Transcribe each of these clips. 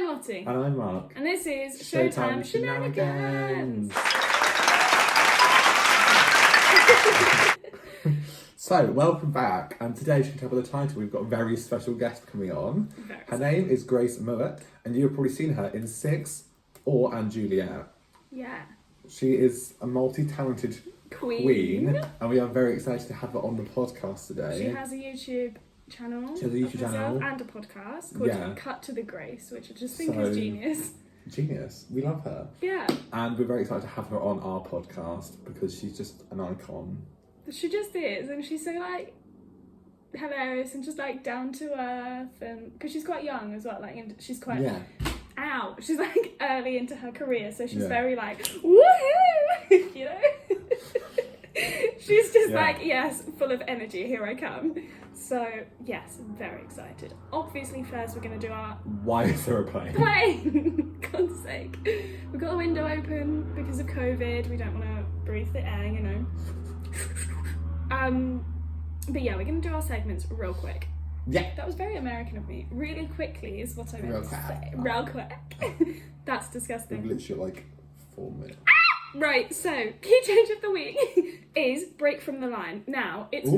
Lottie. And I'm Mark. And this is Showtime Shenanigans. So, welcome back. And today, as you can tell by the title, we've got a very special guest coming on. Her name is Grace Mouat, and you've probably seen her in Six and Juliet. Yeah. She is a multi-talented queen, and we are very excited to have her on the podcast today. She has a YouTube channel. She has a YouTube channel. And a podcast called Cut to the Grace, which I just think is genius. Genius. We love her. Yeah. And we're very excited to have her on our podcast because she's just an icon. She just is, and she's so like hilarious and just like down to earth, and because she's quite young as well, like, and she's quite she's like early into her career, so she's very like woohoo, you know. She's just like, yes, full of energy, here I come. So yes, I'm very excited. Obviously first we're going to do our why is there a plane? Plane, God's sake. We've got the window open because of COVID. We don't want to breathe the air, you know. But yeah, we're going to do our segments real quick. Yeah. That was very American of me. Really quickly is what I meant to say. Real quick. That's disgusting. We've literally like 4 minutes. Right, so key change of the week is Break from the Line. Now, it's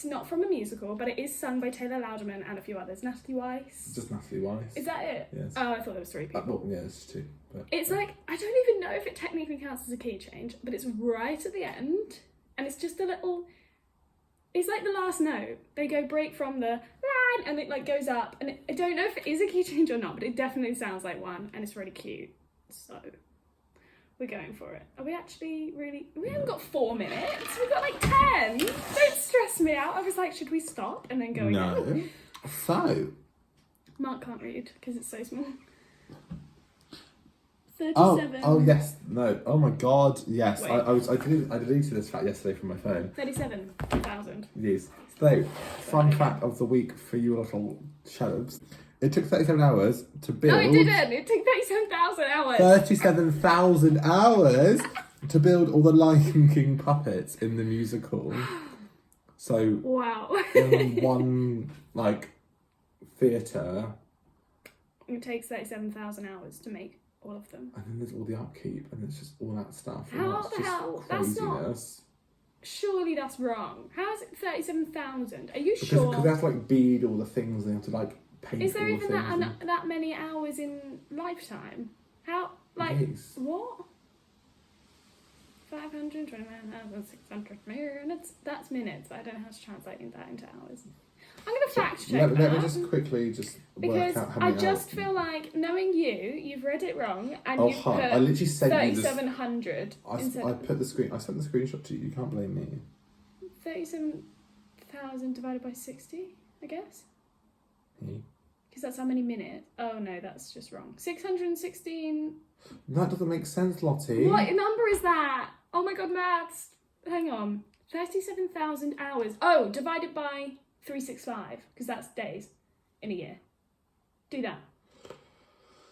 not from a musical, but it is sung by Taylor Louderman and a few others. Natalie Weiss. Just Natalie Weiss. Is that it? Yes. Oh, I thought there was 3 people. Well, yeah, it's 2. But, it's like, I don't even know if it technically counts as a key change, but it's right at the end, and it's just a little... It's like the last note. They go break from the line, and it like goes up, and I don't know if it is a key change or not, but it definitely sounds like one, and it's really cute. So... we're going for it. Are we actually really... We haven't got 4 minutes. We've got like 10. Don't stress me out. I was like, should we stop and then go again? No. So... Mark can't read because it's so small. 37. Oh yes. No. Oh my god. Yes. I deleted this fact yesterday from my phone. 37,000. Yes. So, fun fact of the week for you little shelves. It took 37 hours to build... No, it didn't. It took 37,000 hours. 37,000 hours to build all the Lion King puppets in the musical. So... wow. In one, like, theatre... It takes 37,000 hours to make all of them. And then there's all the upkeep, and it's just all that stuff. How the hell? Craziness. That's not... Surely that's wrong. How is it 37,000? Are you sure? Because they have to, like, bead all the things, they have to, like... Is there even that many hours in lifetime? How, like, what? 529,600 minutes? That's minutes, but I don't know how to translate that into hours. I'm going to fact check that. Let me just quickly work out how many I just feel like, knowing you've read it wrong, and you've put I literally sent 3,700 I sent the screenshot to you, you can't blame me. 37,000 divided by 60, I guess? Because that's how many minutes. Oh no, that's just wrong. 616. That doesn't make sense, Lottie. What number is that? Oh my god, maths. Hang on. 37,000 hours. Oh, divided by 365, because that's days in a year. Do that.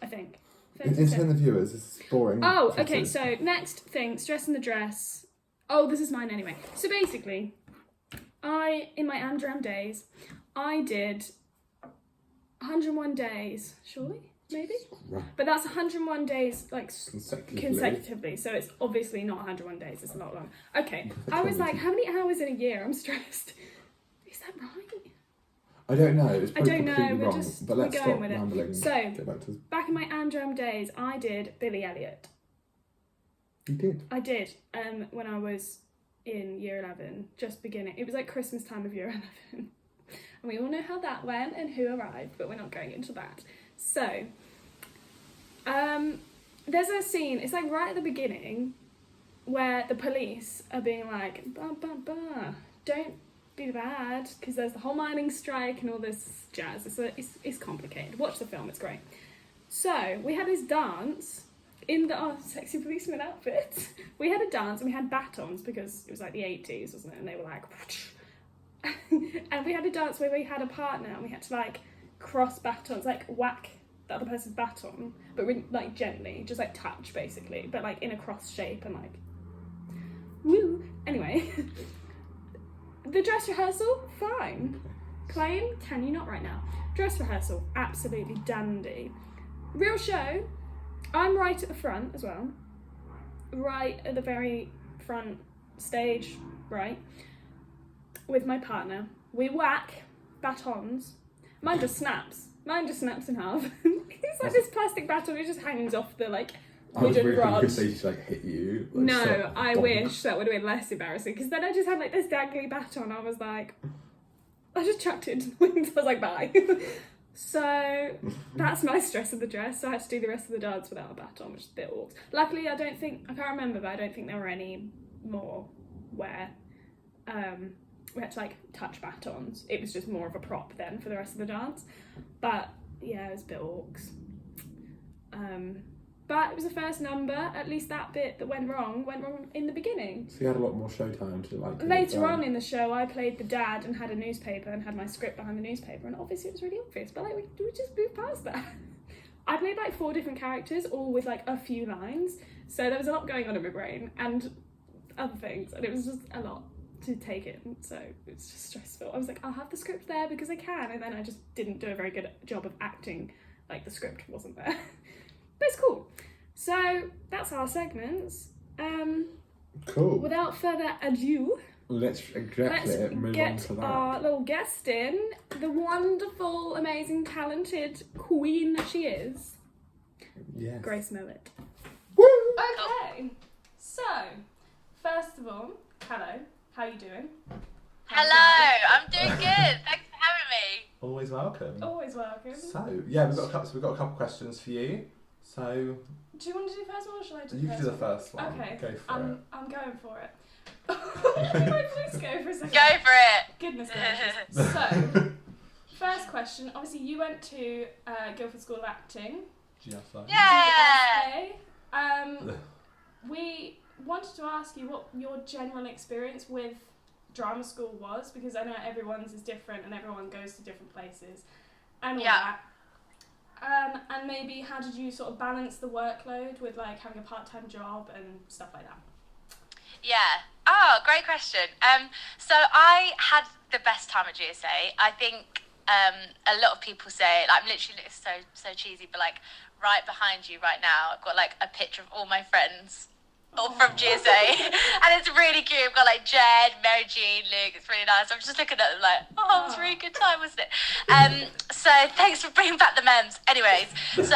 I think. Entertain the viewers. This is boring. Oh, okay. So next thing, stress in the dress. Oh, this is mine anyway. So basically, in my Amdram days, I did 101 days, surely, maybe? Right. But that's 101 days, like, consecutively. So it's obviously not 101 days, it's a lot long. Okay, I was like, how many hours in a year? I'm stressed. Is that right? I don't know, it's probably completely wrong, but let's stop with rambling. It. So, back in my Amdram days, I did Billy Elliot. You did? I did, when I was in year 11, just beginning. It was like Christmas time of year 11. And we all know how that went and who arrived, but we're not going into that. So, there's a scene, it's like right at the beginning, where the police are being like, don't be bad, because there's the whole mining strike and all this jazz. It's complicated. Watch the film, it's great. So, we had this dance in our sexy policeman outfits. We had a dance and we had batons, because it was like the 80s, wasn't it? And they were like... and we had a dance where we had a partner and we had to like cross batons, like whack the other person's baton, but like gently, just like touch basically, but like in a cross shape and like woo. Anyway, the dress rehearsal, fine. Playing, can you not right now? Dress rehearsal, absolutely dandy. real show. I'm right at the front as well. Right at the very front stage, right, with my partner. We whack batons. Mine just snaps. Mine just snaps in half. It's like this plastic baton, it just hangs off the like wooden rod. I was really thinking hit you. Like, no, I wish that would have been less embarrassing, because then I just had like this dangly baton. I was like, I just chucked it into the wind. I was like, bye. So that's my stress of the dress. So I had to do the rest of the dance without a baton, which is a bit awkward. Luckily, I can't remember, but I don't think there were any more where we had to like touch batons. It was just more of a prop then for the rest of the dance. But yeah, it was a bit orcs. But it was the first number. At least that bit that went wrong in the beginning. So you had a lot more showtime to like. Later on in the show, I played the dad and had a newspaper and had my script behind the newspaper, and obviously it was really obvious. But like we just moved past that. I played like 4 different characters, all with like a few lines. So there was a lot going on in my brain and other things, and it was just a lot to take in. So it's just stressful. I was like, I'll have the script there because I can, and then I just didn't do a very good job of acting like the script wasn't there. But it's cool. So that's our segments. Cool. Without further ado, let's get move on to that. Our little guest in, the wonderful, amazing, talented queen that she is. Yes. Grace Mouat. Woo! Okay. So, first of all, hello. How are you doing? Hello, I'm doing good. Thanks for having me. Always welcome. Always welcome. So yeah, we've got a couple questions for you. So do you want to do the first one, or shall I do the you first can do the one? first one. Okay. Go for it. I'm going for it. Please go for a second. Go for it. Goodness gracious. So, first question. Obviously, you went to Guildford School of Acting. GSA. Yeah. GSA. We wanted to ask you what your general experience with drama school was, because I know everyone's is different and everyone goes to different places and all that. And maybe how did you sort of balance the workload with like having a part-time job and stuff like that? Yeah. Oh, great question. So I had the best time at GSA. I think a lot of people say, like, I'm literally so cheesy, but like right behind you right now, I've got like a picture of all my friends. All from GSA, and it's really cute. We've got like Jed, Mary Jean, Luke. It's really nice. I'm just looking at them like, oh, it was a really good time, wasn't it? So thanks for bringing back the memes. Anyways, so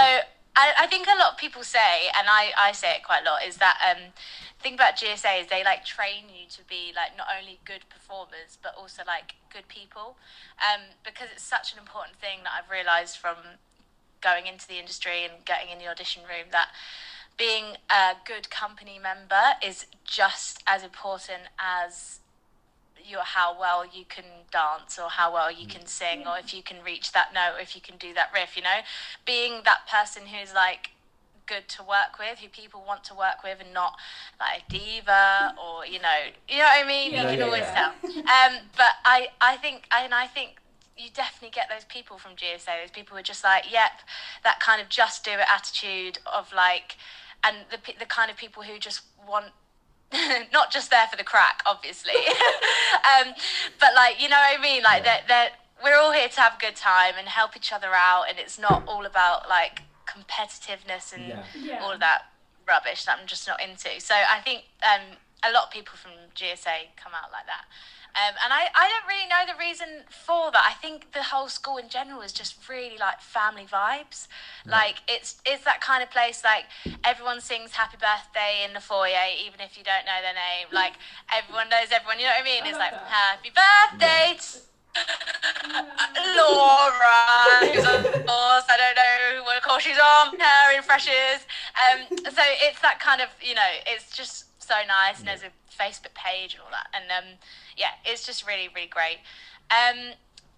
I think a lot of people say, and I say it quite a lot, is that the thing about GSA is they like train you to be like not only good performers but also like good people, because it's such an important thing that I've realised from going into the industry and getting in the audition room, that being a good company member is just as important as how well you can dance, or how well you can sing, or if you can reach that note, or if you can do that riff, you know, being that person who's like good to work with, who people want to work with, and not like a diva, or you know what I mean. You can always tell. But I think you definitely get those people from GSA. Those people who are just like, yep, that kind of just do it attitude of like. And the kind of people who just want, not just there for the crack, obviously, but like, you know what I mean? Like we're all here to have a good time and help each other out, and it's not all about like competitiveness and all of that rubbish that I'm just not into. So I think a lot of people from GSA come out like that. And I don't really know the reason for that. I think the whole school in general is just really like family vibes. Yeah. Like it's that kind of place, like everyone sings happy birthday in the foyer, even if you don't know their name. Like everyone knows everyone, you know what I mean? It's like, happy birthday Laura, who's on course, I don't know what course she's on, her in freshers. So it's that kind of, you know, it's just so nice, and there's a Facebook page and all that, and it's just really, really great.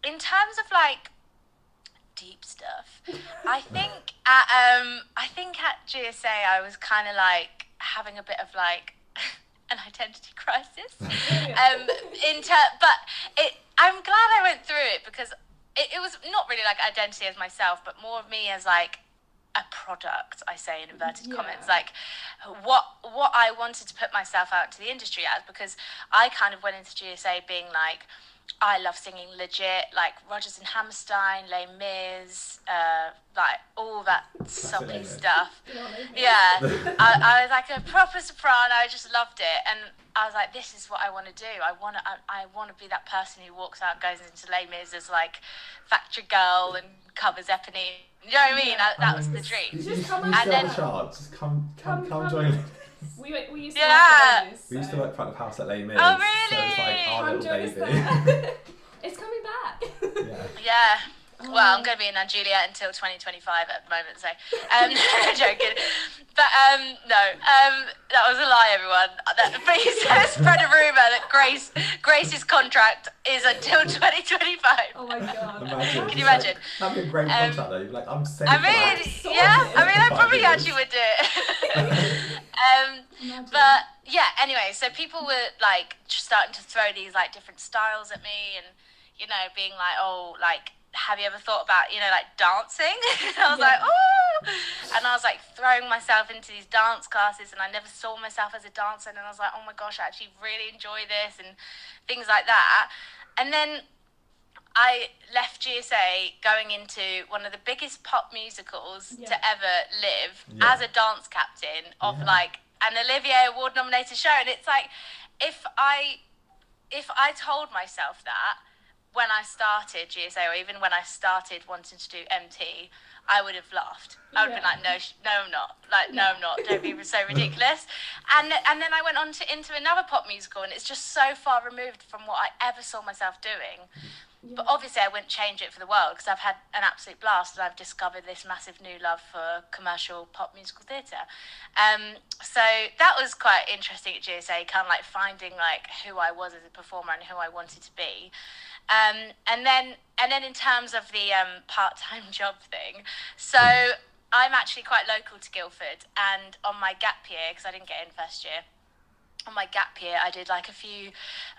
In terms of like deep stuff, I think at GSA I was kind of like having a bit of like an identity crisis. I'm glad I went through it, because it was not really like identity as myself, but more of me as like a product, I say in inverted comments, like what I wanted to put myself out to the industry as, because I kind of went into GSA being like, I love singing legit, like Rodgers and Hammerstein, Les Mis, like all that soppy stuff. Yeah, I was like a proper soprano. I just loved it, and I was like, this is what I want to do. I want to be that person who walks out, goes into Les Mis as like factory girl and covers Eponine. You know what I mean? That was the dream. Just come and then just come join. We used to work at Les Mis, We used to work front of house at Les Mis. Oh, really? So it's like our little baby. It's coming back. Yeah. Well, I'm going to be in Six and Juliet until 2025 at the moment, so joking. But no, that was a lie, everyone. Please spread a rumour that Grace's contract is until 2025. Oh my god! Can you imagine? That'd be a great contract though. You'd be like, I'm safe. I probably actually would do it. But yeah, anyway, so people were like starting to throw these like different styles at me, and you know, being like, oh, like, have you ever thought about, you know, like dancing? And I was like, oh, and I was like throwing myself into these dance classes, and I never saw myself as a dancer, and I was like, oh my gosh, I actually really enjoy this, and things like that. And then I left GSA going into one of the biggest pop musicals to ever live as a dance captain of like an Olivier Award nominated show. And it's like, if I told myself that when I started GSA, or even when I started wanting to do MT, I would have laughed. I would have been like, no, I'm not. Like, no, I'm not. Don't be so ridiculous. And then I went on into another pop musical, and it's just so far removed from what I ever saw myself doing. But obviously I wouldn't change it for the world, because I've had an absolute blast, and I've discovered this massive new love for commercial pop musical theatre. So that was quite interesting at GSA, kind of like finding like who I was as a performer and who I wanted to be. And then in terms of the part-time job thing, so I'm actually quite local to Guildford, and on my gap year, because I didn't get in first year, on my gap year, I did like a few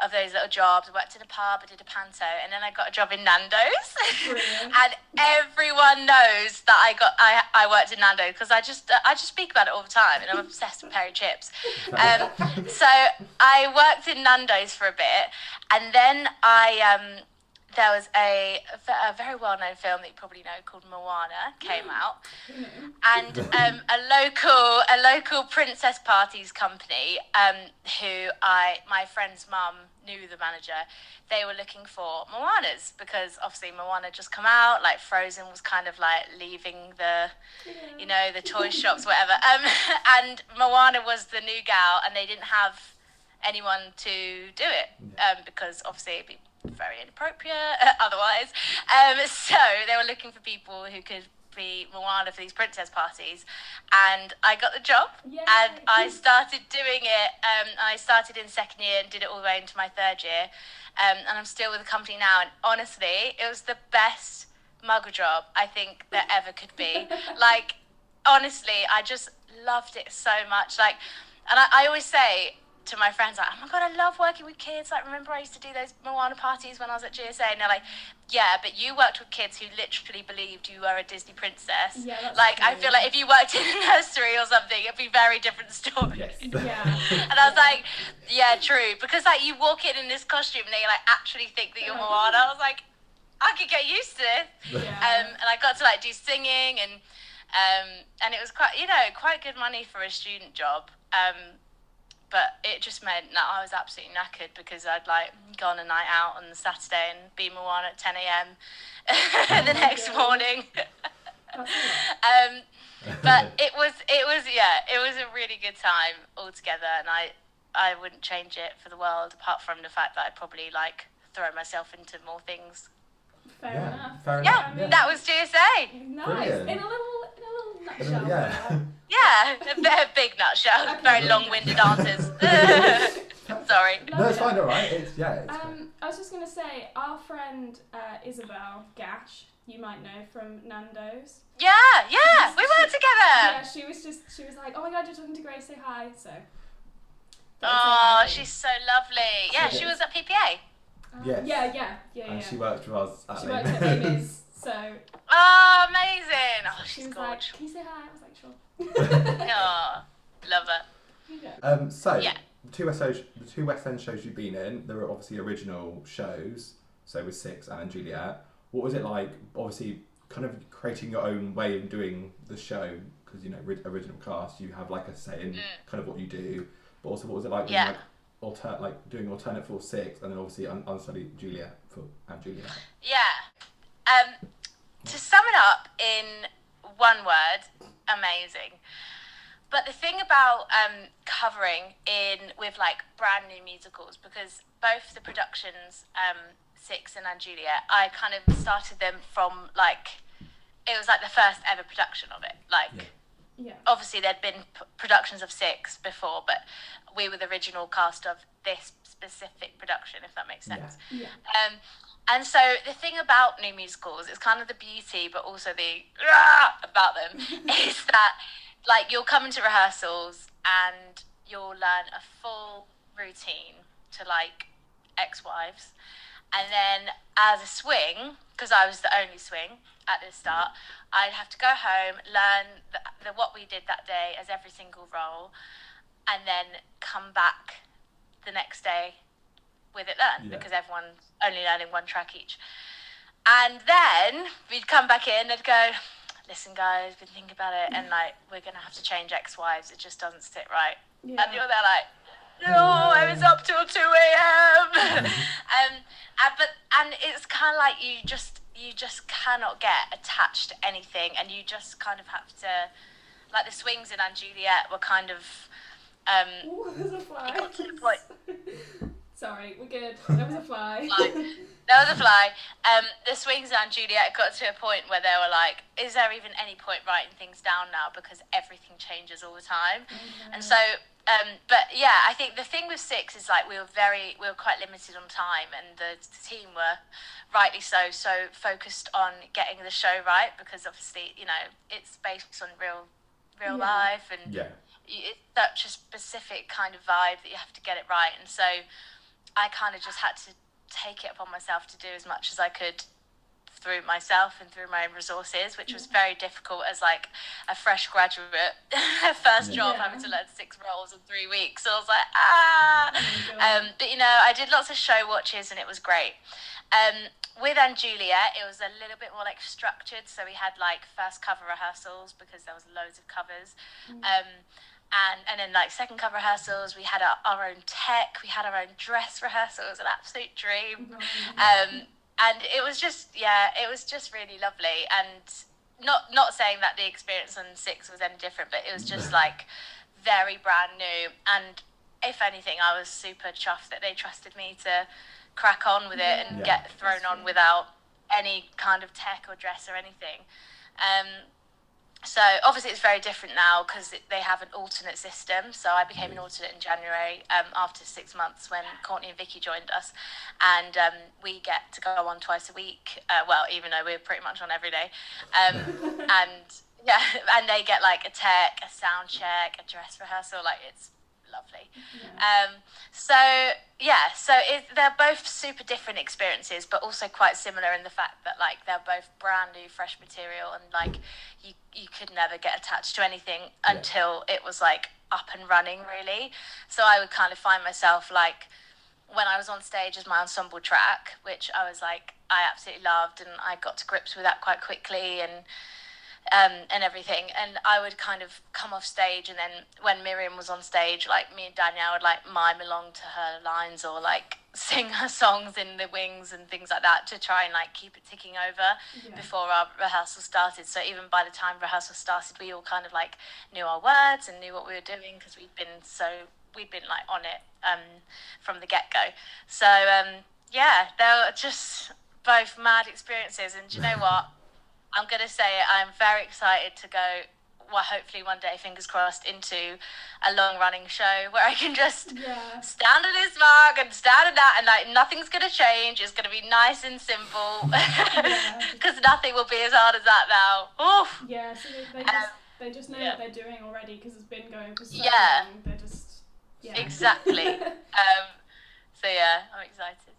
of those little jobs. I worked in a pub, I did a panto, and then I got a job in Nando's. And everyone knows that I worked in Nando's, because I just speak about it all the time, and I'm obsessed with Perry chips. So I worked in Nando's for a bit, and then there was a very well-known film that you probably know called Moana came out, and a local princess parties company, who my friend's mum knew the manager. They were looking for Moanas, because obviously Moana just come out, like Frozen was kind of like leaving the, you know, the toy shops, whatever. And Moana was the new gal, and they didn't have anyone to do it, because obviously it'd be very inappropriate otherwise. So they were looking for people who could be Moana for these princess parties, and I got the job. And I started doing it. I started in second year and did it all the way into my third year, and I'm still with the company now, and honestly it was the best muggle job I think there ever could be. Like, honestly, I just loved it so much. Like, and I always say to my friends, like, oh my god, I love working with kids. Like, remember I used to do those Moana parties when I was at GSA? And they're like, yeah, but you worked with kids who literally believed you were a Disney princess. Like, true. I feel like if you worked in a nursery or something, it'd be a very different story. And I was like, yeah, true. Because like, you walk in this costume and they like actually think that you're Moana. I was like, I could get used to this. And I got to like do singing, and it was quite, you know, quite good money for a student job. But it just meant that I was absolutely knackered, because I'd like go on a night out on the Saturday and be Moana at 10 a.m. the next morning. But it was a really good time altogether, and I wouldn't change it for the world, apart from the fact that I'd probably like throw myself into more things. Fair enough. I mean, that was GSA. Nice. Brilliant. In a little nutshell. Yeah, a big nutshell. Okay. Very long-winded answers. Sorry. No, it's fine, alright. It's I was just going to say, our friend Isabel Gash, you might know from Nando's. Yeah, we worked together. Yeah, she was like, oh my god, you're talking to Grace, say hi, so. Oh, she's so lovely. Yeah, she was at PPA. Yes. Yeah. And she worked with us at She worked at Amy's, so. Oh, amazing. Oh, she's gorgeous. Like, can you say hi? I was like, sure. Oh, love her. So, the two West End shows you've been in, there were obviously original shows, so with Six and Juliet. What was it like, obviously, kind of creating your own way of doing the show? Because, you know, original cast, you have like a say in kind of what you do, but also what was it like doing, doing alternate for Six, and then obviously unstudied Juliet and Juliet? Yeah. To sum it up in one word, amazing. But the thing about covering with like brand new musicals, because both the productions, Six and Juliet, I kind of started them from like, it was like the first ever production of it. Like, obviously there'd been productions of Six before, but we were the original cast of this specific production, if that makes sense. Yeah. And so the thing about new musicals, it's kind of the beauty, but also the about them, is that like you'll come into rehearsals and you'll learn a full routine to like ex-wives, and then as a swing, because I was the only swing at the start, I'd have to go home, learn the what we did that day as every single role, and then come back the next day with it learned, because everyone's only learning one track each. And then we'd come back in, they'd go, listen guys, been thinking about it, and like we're gonna have to change ex-wives, it just doesn't sit right. And you're there like, no, I was up till 2 a.m. and it's kind of like you just cannot get attached to anything, and you just kind of have to, like the swings in Anne Juliet were kind of Ooh, there's a fly. It got to the point. Sorry, we're good. There was a fly. There was a fly. The swings and Juliet got to a point where they were like, is there even any point writing things down now, because everything changes all the time? And so but yeah, I think the thing with Six is like we were quite limited on time, and the team were rightly so focused on getting the show right, because obviously, you know, it's based on real life, and it's such a specific kind of vibe that you have to get it right. And so I kind of just had to take it upon myself to do as much as I could through myself and through my own resources, which was very difficult as like a fresh graduate, first job, having to learn 6 roles in 3 weeks. So I was like, but you know, I did lots of show watches, and it was great. With Anne Juliet, it was a little bit more like structured. So we had like first cover rehearsals, because there was loads of covers. And then like second cover rehearsals, we had our own tech, we had our own dress rehearsal. It was an absolute dream. And it was just really lovely. And not saying that the experience on Six was any different, but it was just like very brand new. And if anything, I was super chuffed that they trusted me to crack on with it and get thrown on without any kind of tech or dress or anything. So obviously it's very different now, because they have an alternate system. So I became an alternate in January after 6 months, when Courtney and Vicky joined us, and we get to go on twice a week. Well, even though we're pretty much on every day, and they get like a tech, a sound check, a dress rehearsal. Like it's lovely. They're both super different experiences, but also quite similar in the fact that like they're both brand new, fresh material, and like you could never get attached to anything until it was like up and running, really. So I would kind of find myself like, when I was on stage as my ensemble track, which I was like, I absolutely loved, and I got to grips with that quite quickly, and everything, and I would kind of come off stage, and then when Miriam was on stage, like me and Danielle would like mime along to her lines, or like sing her songs in the wings and things like that, to try and like keep it ticking over before our rehearsal started. So even by the time rehearsal started, we all kind of like knew our words and knew what we were doing, because we'd been like on it from the get-go. So they were just both mad experiences. And do you know what, I'm going to say it, I'm very excited to go, well, hopefully one day, fingers crossed, into a long-running show where I can just stand at this mark and stand at that, and like nothing's going to change. It's going to be nice and simple, because nothing will be as hard as that now. Oof. Yeah, so they just know what they're doing already, because it's been going for so long. They're just exactly. So yeah, I'm excited.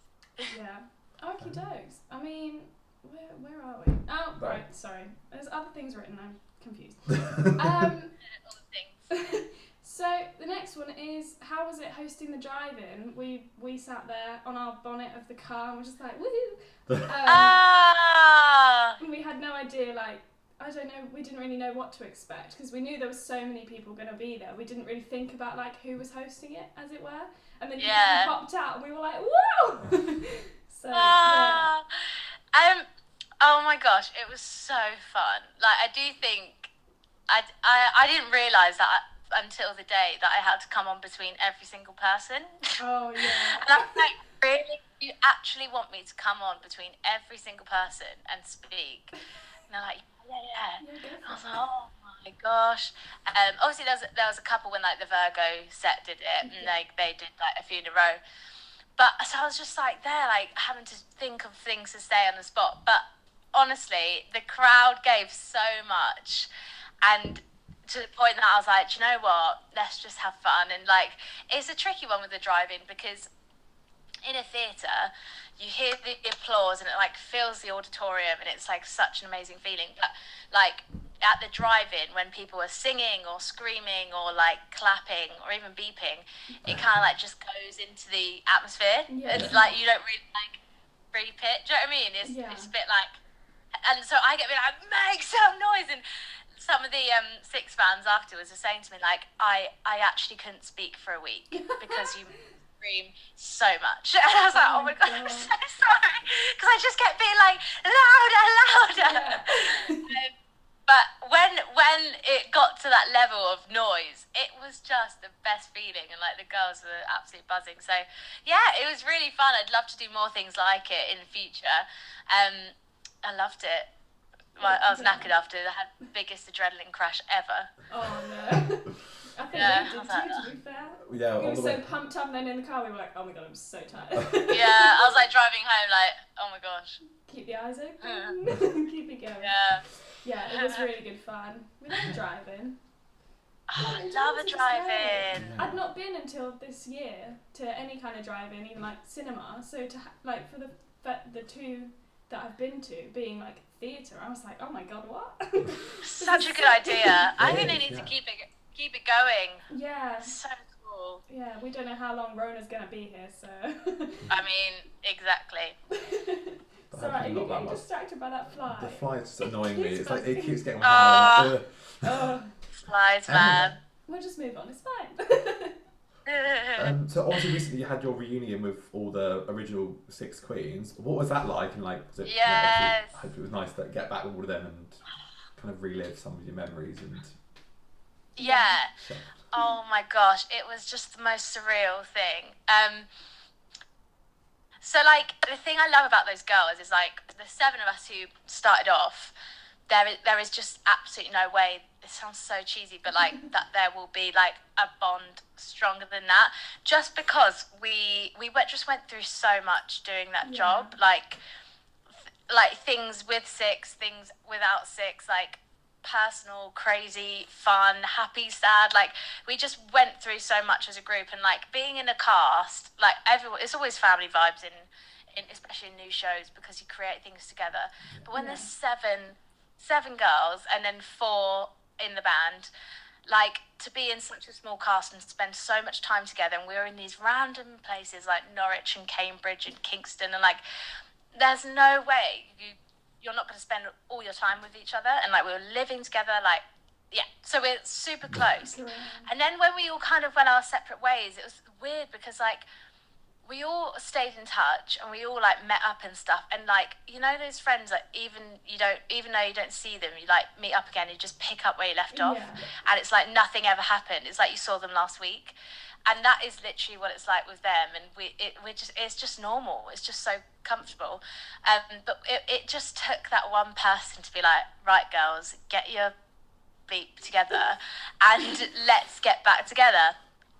Okie dokes. I mean, where are we? Oh, right, sorry. There's other things written, I'm confused. All the things. So the next one is, how was it, hosting the drive-in, we sat there on our bonnet of the car and we're just like, woohoo! We had no idea, like, I don't know, we didn't really know what to expect because we knew there was so many people going to be there. We didn't really think about, like, who was hosting it, as it were. And then you popped out and we were like, whoa! So, yeah. Oh my gosh, it was so fun. Like, I do think, I didn't realise that until the day that I had to come on between every single person. Oh, yeah. And I was like, really? You actually want me to come on between every single person and speak? And they're like, yeah. I was like, oh my gosh. Obviously, there was a couple when, like, the Virgo set did it, and they did, like, a few in a row. But, so I was just, like, there, like, having to think of things to say on the spot. But, honestly, the crowd gave so much. And to the point that I was like, do you know what? Let's just have fun. And, like, it's a tricky one with the drive-in because in a theatre, you hear the applause and it, like, fills the auditorium and it's, like, such an amazing feeling. But, like, at the drive-in, when people are singing or screaming or, like, clapping or even beeping, it kind of, like, just goes into the atmosphere. Yeah. It's, like, you don't really, like, reap it. Do you know what I mean? It's a bit, like... And so I get a bit like, make some noise! And some of the Six fans afterwards were saying to me, like, I actually couldn't speak for a week because you scream so much. And I was like, oh my God, I'm so sorry. Because I just kept being like, louder. Yeah. But when it got to that level of noise, it was just the best feeling. And, like, the girls were absolutely buzzing. So, yeah, it was really fun. I'd love to do more things like it in the future. I loved it. Well, I was knackered after. I had the biggest adrenaline crash ever. Oh no. I think we did too, to be fair. Yeah, we were so pumped up, and then in the car we were like, oh my God, I'm so tired. Yeah, I was like driving home like, oh my gosh. Keep the eyes open. Keep it going. Yeah. Yeah, it was really good fun. We love a drive-in. I love a drive-in. I'd not been until this year to any kind of drive-in, even like cinema. So to like for the two that I've been to being like theatre, I was like, oh my God, what? Such a good idea. I think they need to keep it going. Yeah. So cool. Yeah, we don't know how long Rona's gonna be here, so. I mean, exactly. So are you getting distracted by that fly? The fly is just annoying me. It's like it keeps getting my Flies, man. We'll just move on. It's fine. So obviously recently you had your reunion with all the original Six Queens. What was that like? And like, was it? Yes. I hope it was nice to get back with all of them and kind of relive some of your memories and. Yeah. Oh my gosh, it was just the most surreal thing. So like the thing I love about those girls is like the seven of us who started off. There is just absolutely no way. It sounds so cheesy, but like that there will be like a bond stronger than that. Just because we just went through so much doing that job, like things with Six, things without Six, like personal, crazy, fun, happy, sad. Like we just went through so much as a group, and like being in a cast, like everyone, it's always family vibes in especially in new shows because you create things together. But when there's seven girls and then 4 in the band, like to be in such a small cast and spend so much time together, and we were in these random places like Norwich and Cambridge and Kingston, and like there's no way you're not going to spend all your time with each other, and like we were living together, like so we're super close. And then when we all kind of went our separate ways, it was weird because like we all stayed in touch and we all like met up and stuff, and like, you know, those friends that even though you don't see them, you like meet up again, you just pick up where you left off, and it's like nothing ever happened. It's like you saw them last week, and that is literally what it's like with them. And it's just normal. It's just so comfortable. But it just took that one person to be like, right, girls, get your beep together and let's get back together.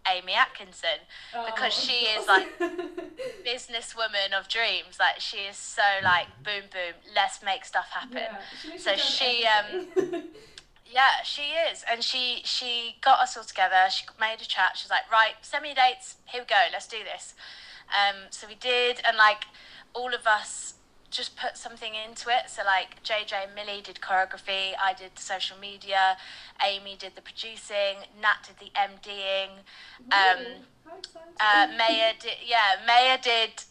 Amy Atkinson, because she is like businesswoman of dreams. Like she is so like boom boom, let's make stuff happen. So she she is, and she got us all together. She made a chat. She was like, right, send me your dates, here we go, let's do this. So we did, and like all of us just put something into it. So like JJ and Millie did choreography, I did social media, Amy did the producing, Nat did the MDing, How exciting. Maya did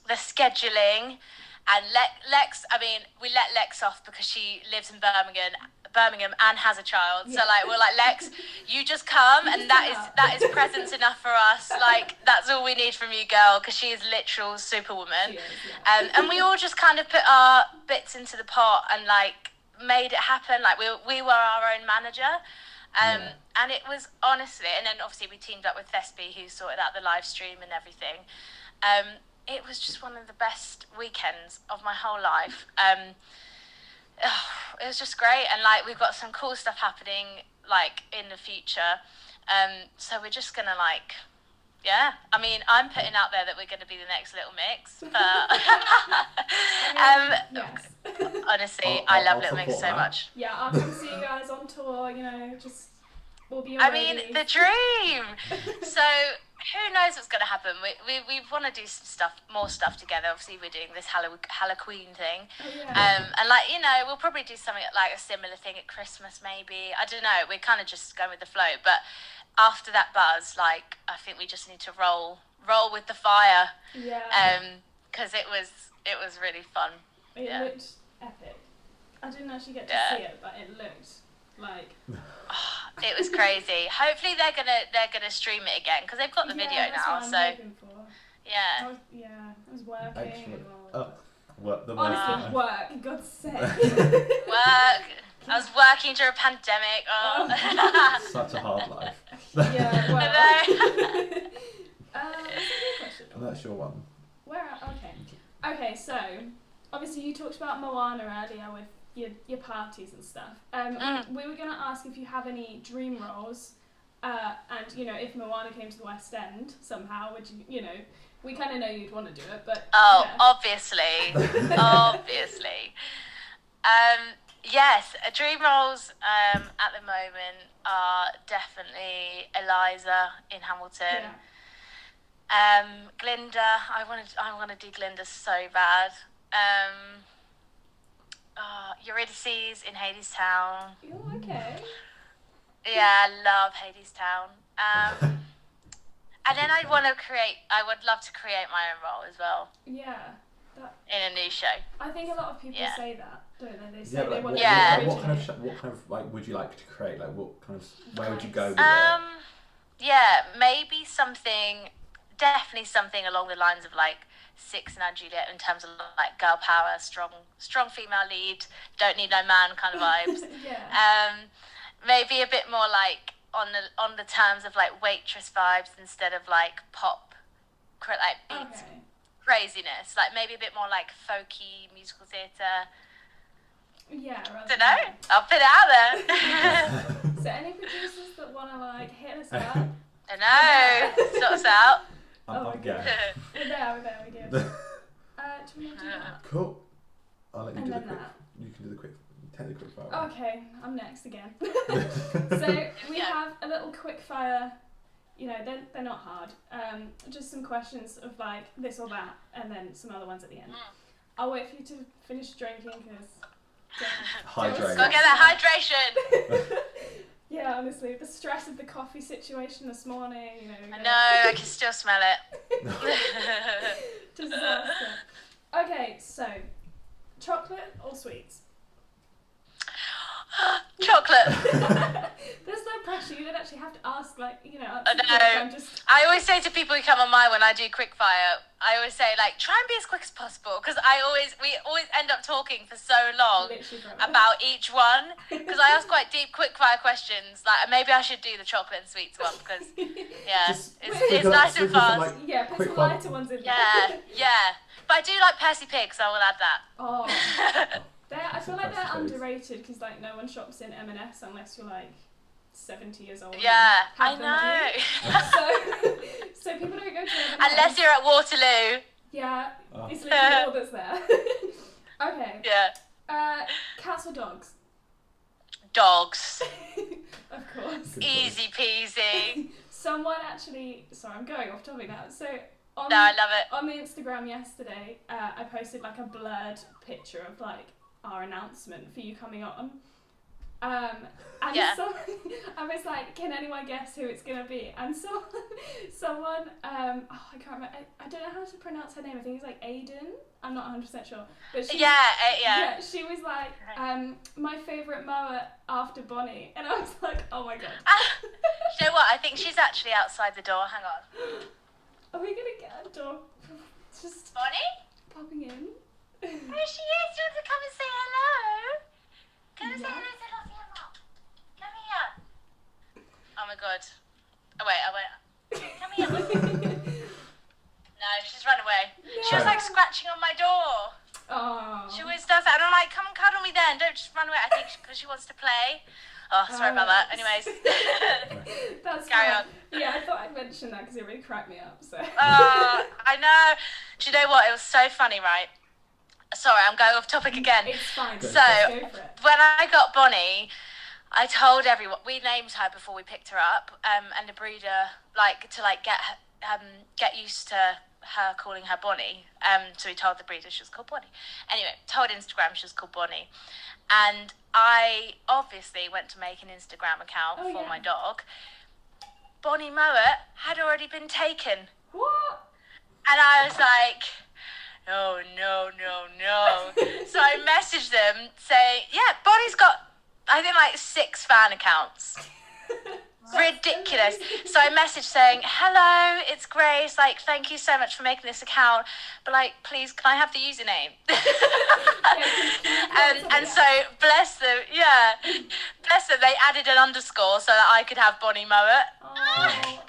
the scheduling, and Lex. I mean, we let Lex off because she lives in Birmingham and has a child. So like we're like, Lex, you just come, and that is presence enough for us. Like that's all we need from you, girl, because she is literal superwoman. She is, yeah. And we all just kind of put our bits into the pot and like made it happen. Like we were our own manager. And it was honestly, and then obviously we teamed up with Thesby, who sorted out the live stream and everything. It was just one of the best weekends of my whole life. It was just great, and like we've got some cool stuff happening like in the future. So we're just gonna like, I mean, I'm putting out there that we're gonna be the next Little Mix, but Yes. honestly, I'll I love Little Mix support so that. much. Yeah, I'll come see you guys on tour, you know, just we'll be I ready. mean, the dream. So who knows what's going to happen? We want to do more stuff together. Obviously, we're doing this Halloween thing, Oh, yeah. and like we'll probably do something like a similar thing at Christmas, maybe. I don't know. We're kind of just going with the flow. But after that buzz, like I think we just need to roll with the fire. Yeah. Because it was really fun. It yeah. looked epic. I didn't actually get to see it, but it looked like. It was crazy. Hopefully they're gonna stream it again because they've got the video that's now. What I'm So hoping for. yeah. I was working. Excellent. And all. The Honestly, work. God's sake. Work. I was working during a pandemic. Oh. Such a hard life. Yeah. Well. I That's a good question. And that's your one. Okay. So obviously you talked about Moana earlier with your parties and stuff. We were going to ask if you have any dream roles, and you know, if Moana came to the West End somehow, would you know, we kind of know you'd want to do it, but obviously. Yes, dream roles at the moment are definitely Eliza in Hamilton. Glinda, I want to do Glinda so bad. Eurydice in Hadestown. Oh, okay. Yeah, I love Hadestown. And then I would love to create my own role as well. Yeah. In a new show. I think a lot of people say that, don't they? They say Yeah, they like, want what to kind of like would you like to create? Like what kind of where would you go with Yeah, maybe definitely something along the lines of like Six and Juliet in terms of like girl power, strong female lead, don't need no man kind of vibes. Maybe a bit more like on the terms of like waitress vibes instead of like pop, like beats. Okay. Craziness, like maybe a bit more like folky musical theatre. Yeah. Don't know. I'll put it out there. So any producers that want to like hit us up? I know. Sort us out. I'm going. We're there. We give. Do we want to do that? Cool. I'll let you And do the then quick. that. You can do the quick. Take the quick fire. Okay, I'm next again. So we have a little quick fire. You know, they're not hard. Just some questions of like this or that, and then some other ones at the end. I'll wait for you to finish drinking because. Hydrate. Go get that hydration. Yeah, honestly, the stress of the coffee situation this morning. You know. I know. I can still smell it. Disaster. Okay, so chocolate or sweets? Chocolate. There's no pressure. You don't actually have to ask, like, you know. I know. I always say to people who come on mine when I do quickfire, I always say, like, try and be as quick as possible, because we always end up talking for so long about each one, because I ask quite deep quickfire questions. Like, maybe I should do the chocolate and sweets one, because it's nice and fast. Like, yeah, put some lighter ones in there. Yeah. But I do like Percy Pig, so I will add that. Oh. I feel like they're underrated because like no one shops in M&S unless you're like 70 years old. Yeah, I know. so people don't go to M&S. Unless you're at Waterloo. Yeah, it's literally all that's there. Okay. Yeah. Cats or dogs? Dogs. Of course. Easy peasy. Someone actually, sorry, I'm going off topic now. So No, I love it. On the Instagram yesterday, I posted like a blurred picture of like our announcement for you coming on. And Yeah. so I was like, can anyone guess who it's gonna be? And someone, I can't remember. I don't know how to pronounce her name. I think it's like Aiden. I'm not 100% sure. But she, Yeah. she was like, my favourite Moa after Bonnie, and I was like, oh my god. You know what? I think she's actually outside the door. Hang on. Are we gonna get a dog just Bonnie? popping in? There she is. You want to come and say hello? Come and say Yeah. hello to Lottie and Mom. Come here. Oh my god. Oh wait. Come here. No, she's run away. She was like scratching on my door. Oh. She always does that. And I'm like, come and cuddle me then. Don't just run away. I think because she wants to play. Oh, sorry about that. Anyways. That's Carry fine. on. Yeah, I thought I'd mention that because it really cracked me up. So. I know. Do you know what? It was so funny, right? Sorry, I'm going off topic again. It's fine. So, go for it. when I got Bonnie, I told everyone, we named her before we picked her up, and the breeder, get used to her calling her Bonnie. So we told the breeder she was called Bonnie. Anyway, told Instagram she was called Bonnie. And I obviously went to make an Instagram account for my dog. Bonnie Mouat had already been taken. What? And I was like, oh, no. So I messaged them saying, yeah, Bonnie's got, I think, like 6 fan accounts. Ridiculous. So I messaged saying, hello, it's Grace. Like, thank you so much for making this account. But, like, please, can I have the username? And so, bless them, they added an underscore so that I could have Bonnie Mouat.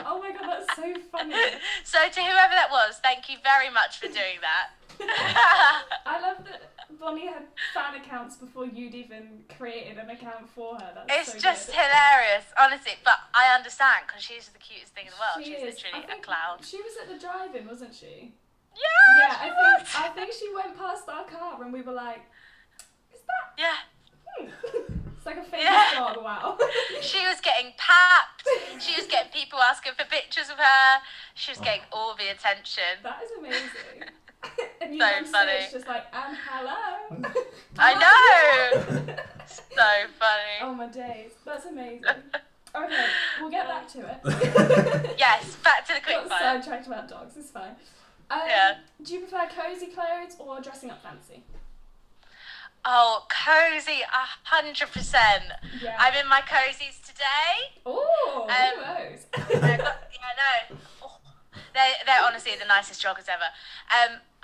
Oh my god, that's so funny. So to whoever that was, thank you very much for doing that. I love that Bonnie had fan accounts before you'd even created an account for her. That's It's so just good. hilarious, honestly. But I understand because she's the cutest thing in the world. She She's is. literally I think a clown. She was at the drive-in, wasn't she? Yeah, she was. I think she went past our car and we were like, is that? Yeah. It's like a famous Yeah. dog, wow. She was getting papped. She was getting people asking for pictures of her. She was getting all the attention. That is amazing. And you So on funny. stage just like, hello. I know. So funny. Oh my days. That's amazing. Okay, we'll get back to it. Yes, back to the quick Got fire. sidetracked about dogs, it's fine. Yeah. Do you prefer cozy clothes or dressing up fancy? Oh, cozy, 100%. Yeah. I'm in my cozies today. Oh, look at those. Oh, they're honestly the nicest joggers ever.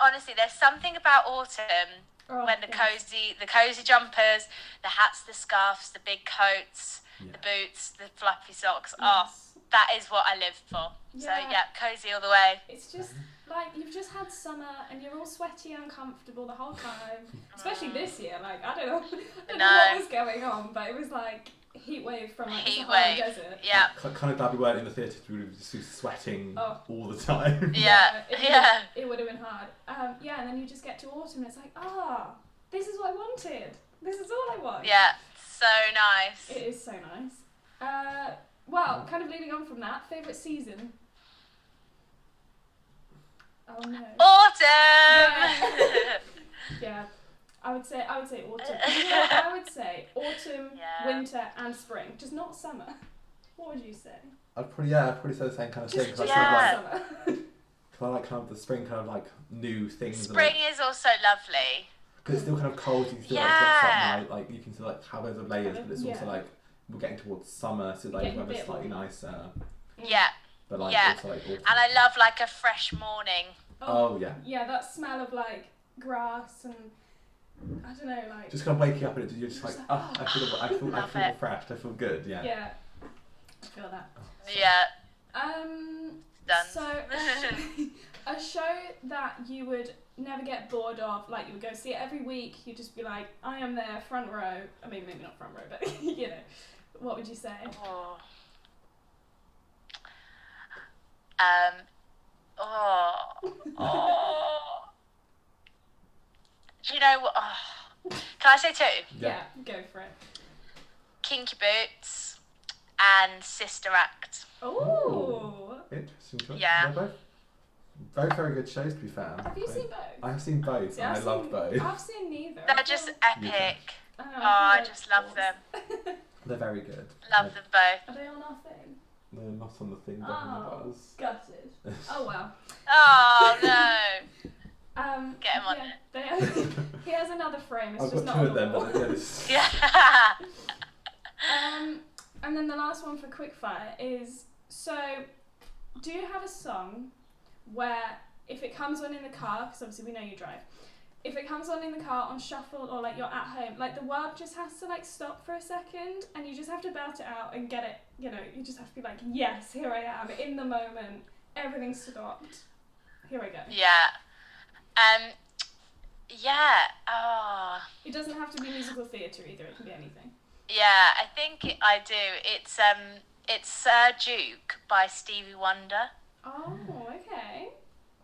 Honestly, there's something about autumn when the cozy jumpers, the hats, the scarves, the big coats, the boots, the fluffy socks. Oh, that is what I live for. So yeah, cozy all the way. It's just like you've just had summer and you're all sweaty and uncomfortable the whole time. Especially this year, like I don't know what was going on, but it was like heat wave from like the Sahara Desert. Yeah. Kind of glad we weren't in the theatre because we would have just been sweating all the time. It would have been hard. And then you just get to autumn and it's like, this is what I wanted. This is all I want. Yeah, so nice. It is so nice. Well, kind of leading on from that, favourite season? Oh no. Autumn! Yeah. I would say autumn. You know what I would say? Autumn, winter and spring. Just not summer. What would you say? I'd probably say the same kind of thing. Just summer. summer. I like kind of the spring, kind of like new things. Spring is also lovely. Because it's still kind of cold, you can still like dress up night, like you can still like have loads of layers, but it's also like we're getting towards summer, so like weather's slightly nicer. Yeah. But like also like autumn. And I love like a fresh morning. Oh yeah. Yeah, that smell of like grass and I don't know, like just kind of waking up and you're just like, I feel refreshed, I feel good, yeah. Yeah. I feel that. Yeah. Done. So a show that you would never get bored of, like you would go see it every week, you'd just be like, I am there, front row. I mean, maybe not front row, but you know, what would you say? Do you know what? Can I say 2? Yeah, go for it. Kinky Boots and Sister Act. Oh, interesting choice. Yeah. Both very, very good shows, to be fair. Have you seen both? I have seen both, Yeah, and I love both. I've seen neither. They're just epic. I know, I just love them. They're very good. Love them both. Are they on our thing? They're not on the thing, Oh, gutted. Oh well. Oh no. Get him on it. He has another frame. It's I've just got not two on of the them, wall. but it's Yeah. And then the last one for quickfire is, so do you have a song where if it comes on in the car, because obviously we know you drive, if it comes on in the car on shuffle or like you're at home, like the world just has to like stop for a second and you just have to belt it out and get it, you know, you just have to be like, yes, here I am in the moment, everything's stopped, here I go. Yeah. Yeah. Oh. It doesn't have to be musical theatre either, it can be anything. Yeah, I think I do. It's Sir Duke by Stevie Wonder. Oh, okay.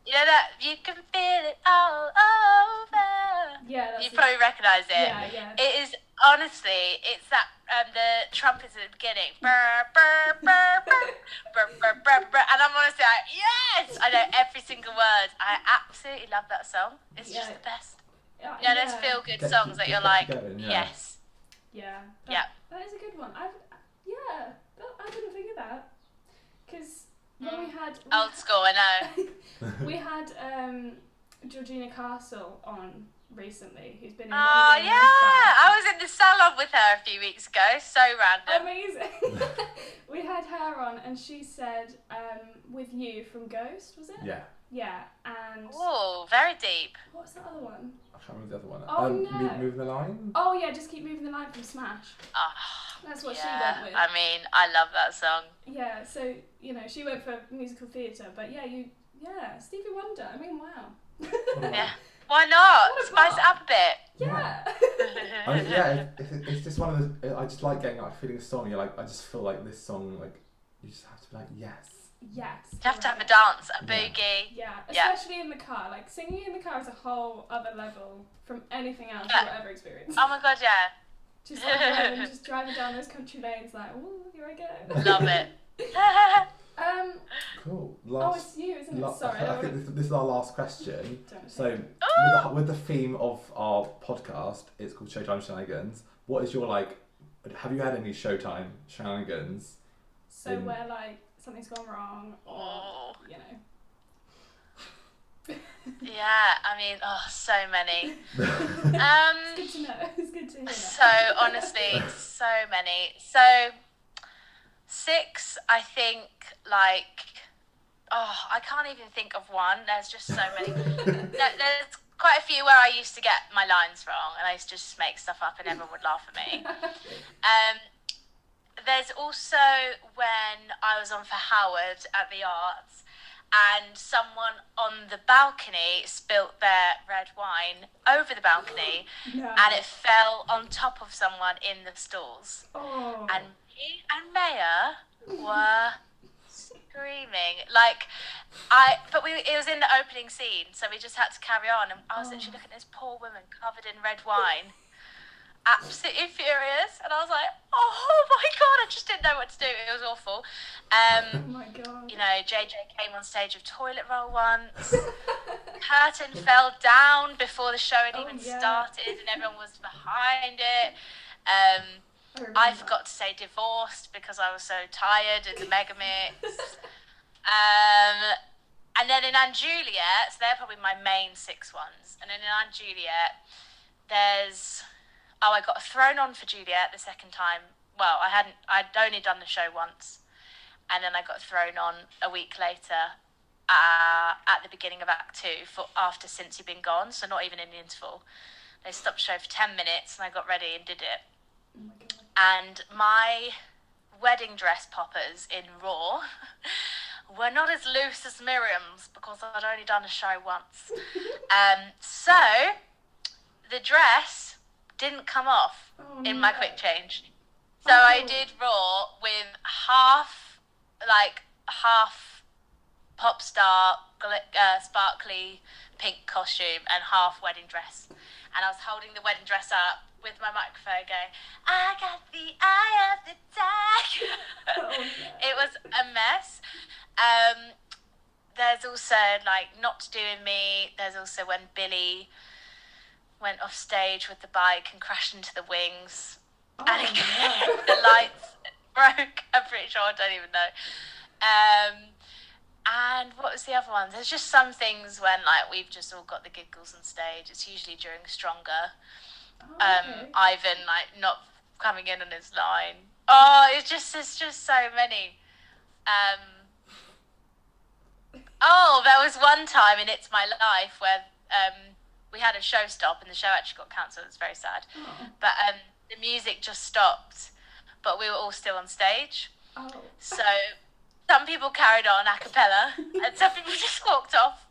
You know that you can feel it all over. Yeah, that's you probably recognise it. Yeah. It is honestly, it's that the trumpets at the beginning. Brr, brr, brr, brr, brr, brr, brr, brr, and I'm honestly like, yes! I know every single word. I absolutely love that song. It's just the best. Yeah, those feel good songs that you're like, yes. Yeah. That is a good one. I didn't think of that. Because when we had... Old school, I know. We had Georgina Castle on recently, who's been in... Oh, yeah! I was in the salon with her a few weeks ago. So random. Amazing. We had her on and she said, With You from Ghost, was it? Yeah. Yeah, and... Oh, very deep. What was the other one? I can't remember the other one. Oh, no. Moving the Line? Oh, yeah, Just Keep Moving the Line from Smash. Oh, That's what she yeah. went with. I mean, I love that song. Yeah, so, you know, she went for musical theatre, but yeah, Stevie Wonder, I mean, wow. Yeah. Why not? What a Spice it bop. up a bit. Yeah. I mean, yeah, it's just one of those. I just like getting like feeling a song. You're like, I just feel like this song, like you just have to be like, yes. Yes. You have to have a dance, a boogie. Yeah, Yeah. especially in the car. Like, singing in the car is a whole other level from anything else Yeah. you'll ever experience. Oh my god, yeah. Just like just driving down those country lanes, like, ooh, here I go. Love it. Cool. Oh, it's you, isn't it? Sorry. I think this is our last question. Don't So, with the theme of our podcast, it's called Showtime Shenanigans. What is your have you had any Showtime shenanigans? So where like something's gone wrong, or you know. Yeah, I mean, so many. It's good to know. It's good to hear. So honestly, so many. So Six, I think, I can't even think of one. There's just so many. There's quite a few where I used to get my lines wrong, and I used to just make stuff up, and everyone would laugh at me. There's also when I was on for Howard at the Arts, and someone on the balcony spilt their red wine over the balcony, and it fell on top of someone in the stalls. Oh. And me and Maya were screaming. It was in the opening scene, so we just had to carry on, and I was literally looking at this poor woman covered in red wine, absolutely furious, and I was like, oh my god, I just didn't know what to do. It was awful. Oh my god. You know, JJ came on stage with toilet roll once. Curtain fell down before the show had even started, and everyone was behind it. I forgot to say divorced because I was so tired in the Megamix. And then in And Juliet, so they're probably my main Six ones. And then in And Juliet, I got thrown on for Juliet the second time. Well, I'd only done the show once. And then I got thrown on a week later at the beginning of Act 2 after Since You've Been Gone, so not even in the interval. They stopped the show for 10 minutes and I got ready and did it. Oh my god. And my wedding dress poppers in Raw were not as loose as Miriam's because I'd only done a show once. So the dress didn't come off in my quick change. So I did Raw with half pop star sparkly pink costume and half wedding dress. And I was holding the wedding dress up with my microphone going, I got the eye of the tiger. It was a mess. there's also like Not to Do With Me. There's also when Billy went off stage with the bike and crashed into the wings, and the lights broke. I'm pretty sure, I don't even know. And what was the other one? There's just some things when like we've just all got the giggles on stage. It's usually during Stronger. Ivan like not coming in on his line. Oh, it's just so many. There was one time in It's My Life where we had a show stop and the show actually got cancelled. It's very sad. But the music just stopped, but we were all still on stage. So some people carried on a cappella and some people just walked off.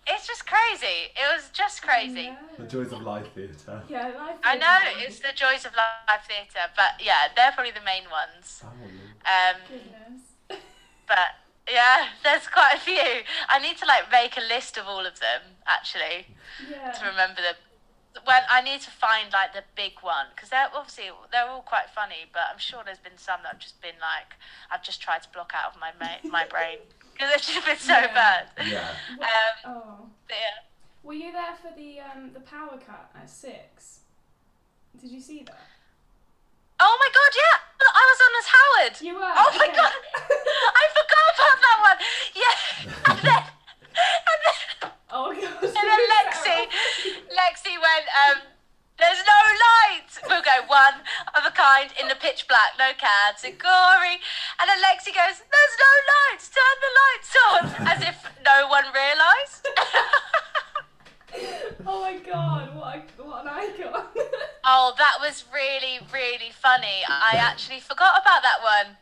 It's just crazy. It was just crazy. The joys of live theatre. Yeah, live theatre. I know, it's the joys of live theatre, but yeah, they're probably the main ones. Goodness. But yeah, there's quite a few. I need to like make a list of all of them actually to remember them. When I need to find like the big one, because they're all quite funny, but I'm sure there's been some that I've just tried to block out of my brain because it's just been so bad. Yeah. Were you there for the power cut at 6? Did you see that? Oh my god, yeah! I was on as Howard. You were. Oh my god, I forgot about that one. Yeah, and then oh my god. and then Lexi went, there's no light. We'll go one of a kind in the pitch black, no category. And then Lexi goes, there's no lights, turn the lights on, as if no one realised. Oh my god, what an icon. Oh, that was really, really funny. I actually forgot about that one.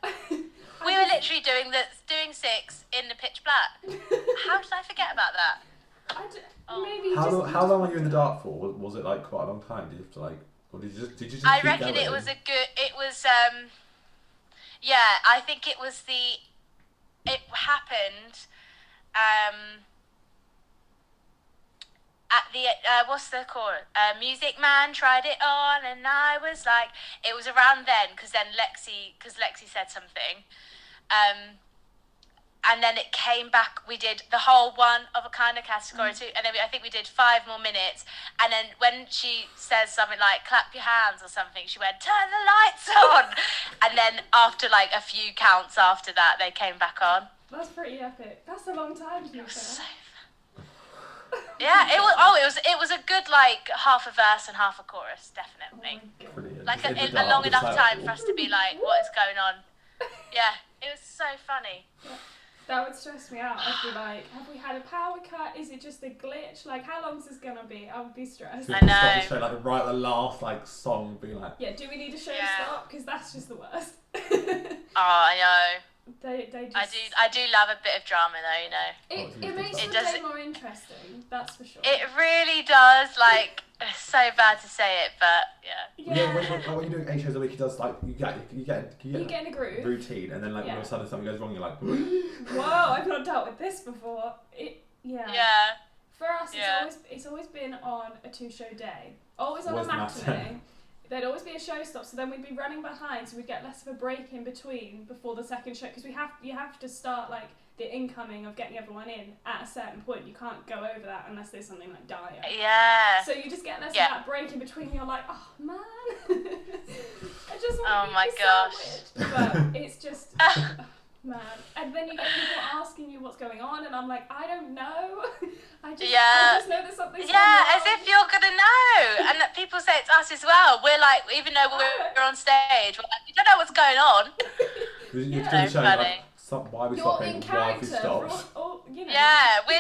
We were literally doing 6 in the pitch black. How did I forget about that? Maybe how long were you in the dark for? Was it like quite a long time? Did you have to like, or did you just I keep reckon going? it was I think it happened at the what's the call? Music Man tried it on, and I was like, it was around then because Lexi said something, and then it came back. We did the whole one of a kind of category 2, and then I think we did 5 more minutes. And then when she says something like "clap your hands" or something, she went, "Turn the lights on," and then after like a few counts after that, they came back on. That's pretty epic. That's a long time to be fair. So yeah, it was a good like half a verse and half a chorus, definitely. Brilliant. Like a dark, long enough like, time for us to be like, what is going on? Yeah, it was so funny. That would stress me out. I'd be like, have we had a power cut? Is it just a glitch? Like, how long is this gonna be? I would be stressed. I know. Stop the show, like right at the last like song, being like, Yeah, do we need a show stop? Because that's just the worst. Oh, I know. They just... I do love a bit of drama though, you know. It makes the day more interesting, that's for sure. It really does. Like, it's so bad to say it, but yeah. yeah. When you're doing 8 shows a week, it does like you get in a groove routine, and then like all of a sudden something goes wrong, you're like, whoa, I've not dealt with this before. Yeah. For us, it's always been on a 2-show day, always on a matinee. There'd always be a show stop, so then we'd be running behind, so we'd get less of a break in between before the second show, because you have to start like the incoming of getting everyone in at a certain point. You can't go over that unless there's something like dire. Yeah. So you just get less of that break in between. You're like, oh man, I just want to eat a sandwich. But it's just, man. And then you get people asking you what's going on, and I'm like, I don't know. I just know there's something going on. As if you're gonna know. And that people say it's us as well. We're like, even though we're on stage, we're like, you don't know what's going on. You're doing show like, why are we stopping? Why have we stopped? You know. Yeah, we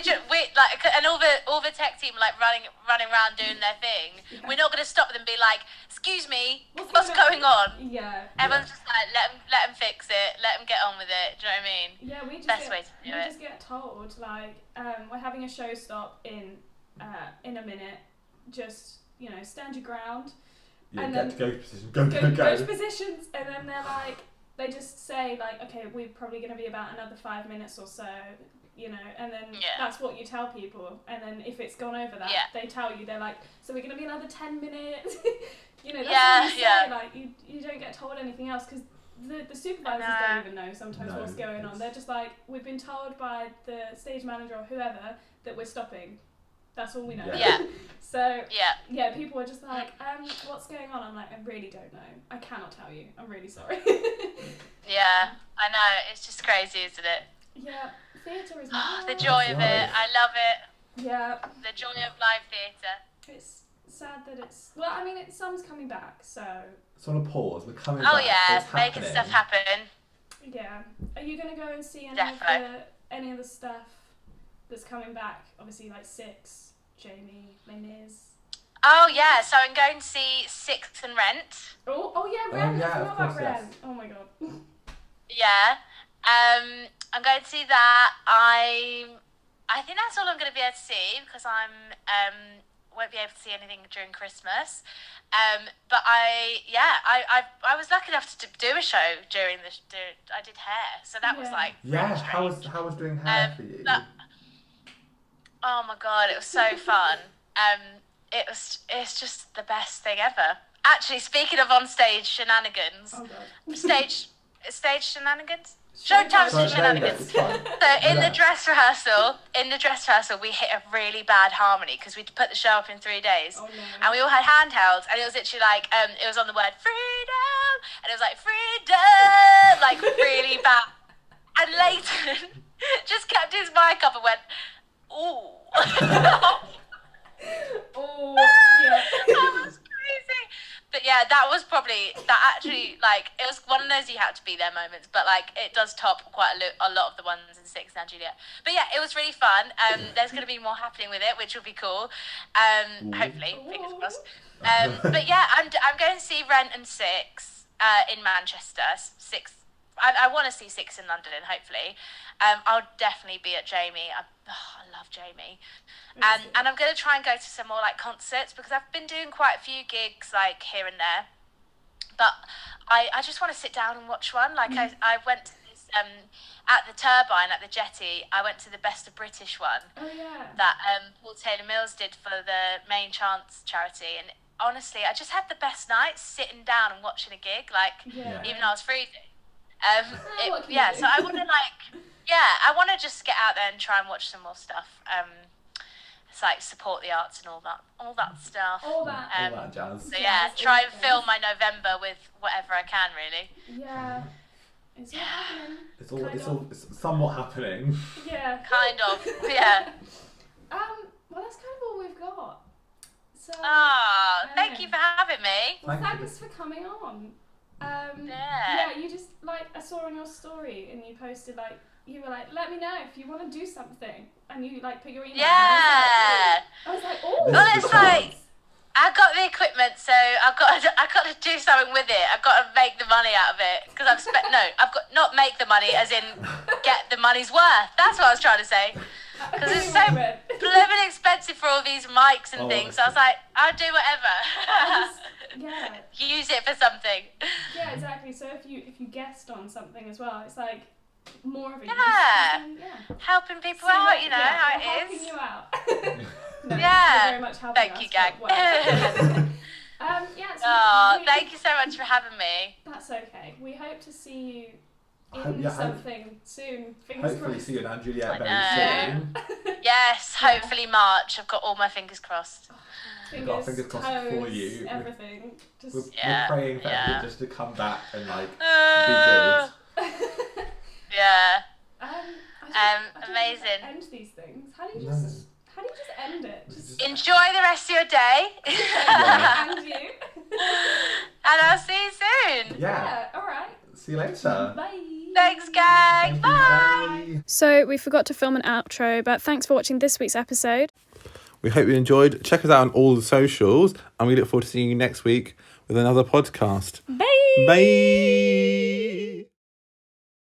like, and all the tech team like running around doing their thing. Yeah. We're not gonna stop them and be like, excuse me, what's going on? Yeah. Everyone's just like, let them fix it, let them get on with it. Do you know what I mean? Yeah, we just get told like, we're having a show stop in a minute. Just stand your ground. Yeah, and get then to go position. Go to positions, and then they're like. They just say like, okay, we're probably going to be about another 5 minutes or so, and then that's what you tell people. And then if it's gone over that, they tell you, they're like, so we're going to be another 10 minutes. That's what you say. Like you don't get told anything else because the supervisors don't even know sometimes what's going on. They're just like, we've been told by the stage manager or whoever that we're stopping. That's all we know. Yeah. So people are just like, what's going on? I'm like, I really don't know. I cannot tell you. I'm really sorry. Yeah, I know. It's just crazy, isn't it? Yeah, theatre is the joy of it. I love it. Yeah. The joy of live theatre. It's sad that it's... Well, I mean, some's coming back, so... It's on a pause. We're coming Oh, back. yeah, It's making happening. stuff happen. Yeah. Are you going to go and see any of the stuff that's coming back? Obviously, like Six, Jamie, Les Mis. Oh, yeah, so I'm going to see Six and Rent. Oh yeah, Rent. yeah, I forgot of about course, Rent. yes. Oh my god. Yeah. I'm going to see that. I think that's all I'm going to be able to see because I'm won't be able to see anything during Christmas. But I was lucky enough to do a show during I did hair, so that was like Yeah, really strange. how was doing hair for you? Oh my god, it was so fun. It's just the best thing ever. Actually, speaking of on-stage shenanigans, stage shenanigans. Showtime shenanigans. So in the dress rehearsal, we hit a really bad harmony because we put the show up in 3 days, and we all had handhelds, and it was literally like it was on the word freedom, and it was like freedom, like really bad. And Leighton just kept his mic up and went, ooh. Oh yeah. That was crazy. But yeah, that actually, like, it was one of those you had to be there moments, but like it does top quite a lot of the ones in Six and Juliet. But yeah, it was really fun. There's going to be more happening with it, which will be cool. Hopefully, fingers crossed. But yeah, I'm going to see Rent and Six in Manchester. Six. I want to see Six in London, hopefully. I'll definitely be at Jamie. I love Jamie. And I'm going to try and go to some more like concerts because I've been doing quite a few gigs like here and there. But I just want to sit down and watch one. Like I went to this, at the Turbine, at the Jetty, I went to the Best of British one. Oh yeah. That Paul Taylor Mills did for the Main Chance charity. And honestly, I just had the best nights sitting down and watching a gig, like even though I was freezing. So I want to I want to just get out there and try and watch some more stuff. It's like support the arts and all that stuff. All that jazz. So yeah, try and fill my November with whatever I can, really. Yeah. It's all happening. It's somewhat happening. Yeah. Kind of. Yeah. Well, that's kind of all we've got. So. Thank you for having me. Well, thanks for coming on. You just I saw on your story and you posted you were like, let me know if you want to do something, and you put your email. Yeah. I was like, oh. Well, it's like I got the equipment, so I got to do something with it. I've got to make the money out of it because I've got not make the money as in get the money's worth. That's what I was trying to say. Because it's so blooming expensive for all these mics and things. So I was like, I'll do whatever. Use it for something. Yeah, exactly. So if you guest on something as well, it's like more of a helping people out, how it is. Helping you out. No, yeah. Very much helping Thank us, you, gang. Thank you so much for having me. That's okay. We hope to see you in something soon. Fingers Hopefully crossed. see you and Juliet very soon. Yes, hopefully March. I've got all my fingers crossed. Fingers crossed toes, for you. Everything. We're praying for you just to come back and be good. Yeah. Amazing. End these things. How do you just end it? Enjoy the rest of your day. And you. And I'll see you soon. Yeah. All right. See you later. Bye. Thanks, gang. Bye. So we forgot to film an outro, but thanks for watching this week's episode. We hope you enjoyed. Check us out on all the socials, and we look forward to seeing you next week with another podcast. Bye. Bye.